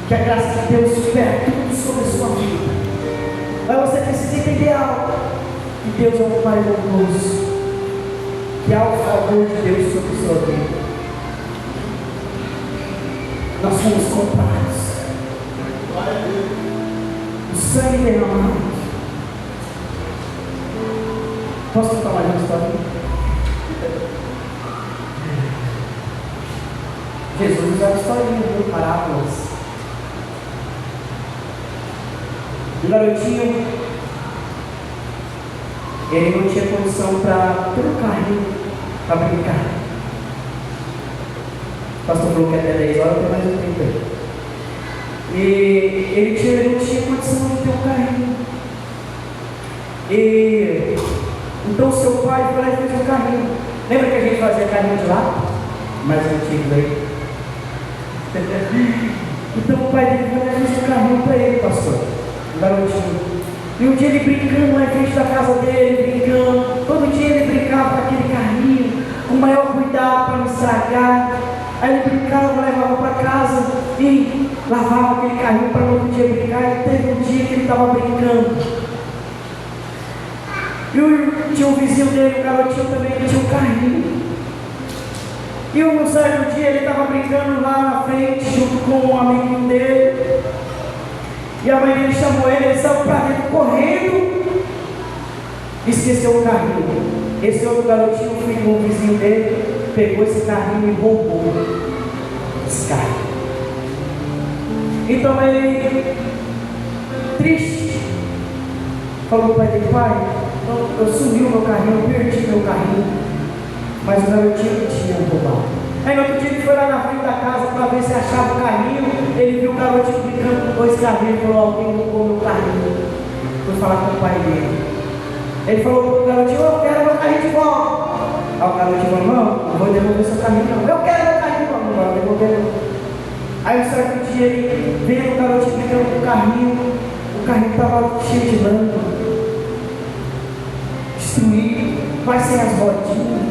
Que a graça de Deus supera tudo sobre a sua vida. Mas você precisa entender algo: que Deus é um Pai bondoso, que há o favor de Deus sobre a sua vida. Nós fomos comprados, o sangue derramado. Posso contar mais uma história? Jesus usa uma historinha de parábolas. Um garotinho, ele não tinha condição para ter um carrinho para brincar. O pastor falou que até 10 horas tem mais um tempo aí. E ele não tinha condição de ter um carrinho. E então seu pai foi lá e fez um carrinho. Lembra que a gente fazia carrinho de lá? Mais antigo aí. Então o pai dele foi lá e fez um carrinho para ele, pastor. Um garotinho. E um dia ele brincando lá em frente da casa dele, brincando. Todo dia ele brincava com aquele carrinho, com o maior cuidado para não estragar. Aí ele brincava, levava para casa e lavava aquele carrinho para no outro dia brincar. E teve um dia que ele estava brincando. E tinha um vizinho dele, um garotinho também, que tinha um carrinho. E um certo dia ele estava brincando lá na frente, junto com um amiguinho dele. E a mãe dele chamou ele saiu para dentro correndo. Esqueceu o carrinho. Esse outro garotinho, filho do vizinho dele, pegou esse carrinho e roubou esse carrinho. Então ele, triste, falou para ele: pai, eu sumi o meu carrinho, eu perdi meu carrinho. Mas o garotinho tinha roubado. Aí no outro dia ele foi lá na frente da casa para ver se achava o carrinho. Ele viu o garotinho brincando com 2 carrinhos e falou: alguém roubou meu carrinho. Foi falar com o pai dele. Ele falou para o garotinho: eu quero meu carrinho de volta. Aí o garotinho falou, não vou devolver seu carrinho não. Eu quero meu carrinho não vai devolver não. Aí um certo dia ele veio o garotinho pegando o carrinho estava cheio de lama, destruído, quase sem as rodinhas.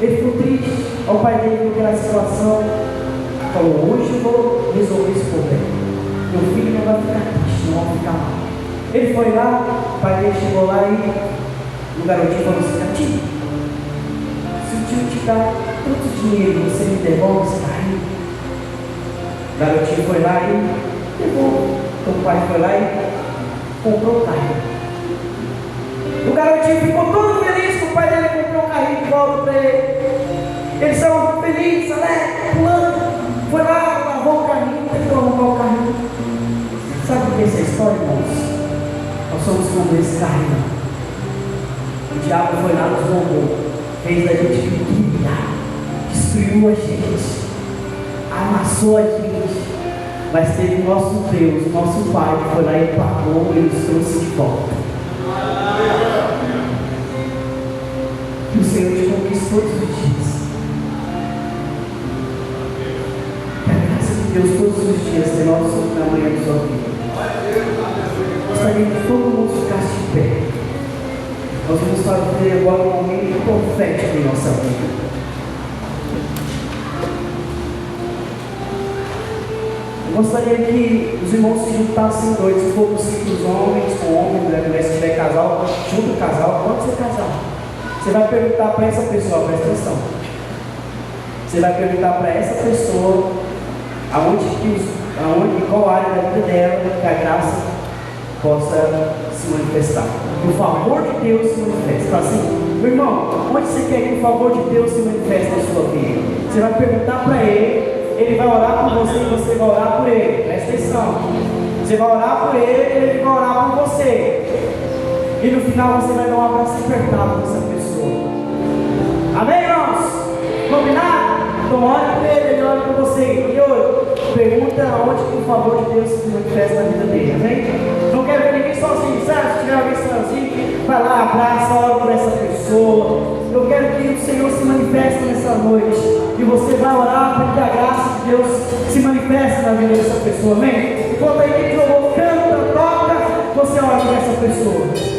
Ele ficou triste. O pai dele viu aquela situação, falou, hoje eu vou resolver esse problema. Meu filho não vai ficar triste, não vai ficar mal. Ele foi lá, o pai dele chegou lá e o garotinho falou assim, tio, se o tio te dá tanto dinheiro, você me devolve esse carrinho? O garotinho foi lá e devolveu. Então o pai foi lá e comprou o carrinho. O garotinho ficou todo feliz que o pai dele comprou um carrinho de volta para ele. Eles são felizes, alegres, pulando. Foi lá, lavou o carrinho, tentou arrumar o carrinho. Sabe o que é essa história, irmãos? Nós somos como esse carrinho. O diabo foi lá, nos roubou, fez a gente pequeninar, destruiu a gente, amassou a gente. Mas teve o nosso Deus, o nosso Pai, que foi lá e pagou e nos trouxe de volta. Que o Senhor te conquiste todos os dias. Que a graça de Deus todos os dias renova sobre a manhã da sua vida. Gostaria que todo mundo ficasse de pé. Nós vamos fazer agora um momento profético em nossa vida. Gostaria que os irmãos se juntassem dois, se for possível, os homens com homens, mulher, se tiver casal, junto o casal, pode ser casal. Você vai perguntar para essa pessoa, presta atenção. Você vai perguntar para essa pessoa qual área da vida dela que a graça possa se manifestar. Que o favor de Deus se manifeste. Então, assim, meu irmão, onde você quer que o favor de Deus se manifeste na sua vida? Você vai perguntar para ele vai orar por você e você vai orar por ele. Presta atenção. Você vai orar por ele vai orar por você. E no final você vai dar um abraço apertado nessa pessoa. Amém, irmãos? Combinado? Então ore por ele ora por você. E hoje, pergunta onde que o favor de Deus se manifesta na vida dele. Amém? Não quero ver ninguém sozinho, certo? Se tiver alguém sozinho, vai lá, abraça, ora por essa pessoa. Eu quero que o Senhor se manifeste nessa noite. E você vai orar para que a graça de Deus se manifeste na vida dessa pessoa. Amém? Enquanto a equipe de louvor canta, toca, você ora por essa pessoa.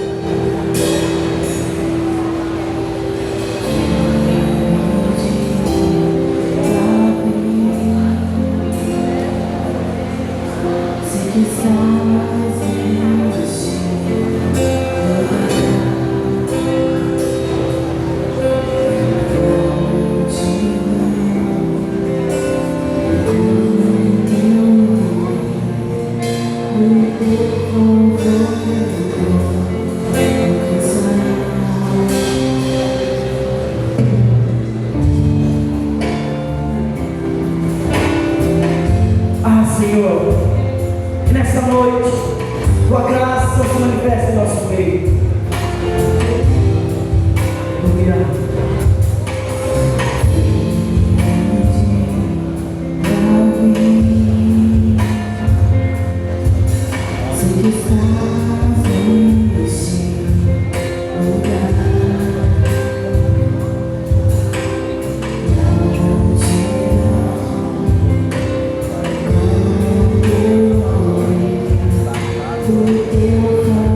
Teu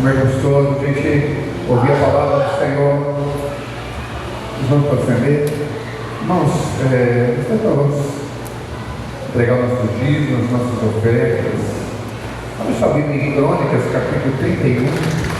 Como é gostoso a gente ouvir a palavra do Senhor. Vamos proceder. Irmãos, vamos entregar nossos dízimos, nossas ofertas. Vamos sua Bíblia em Crônicas, capítulo 31.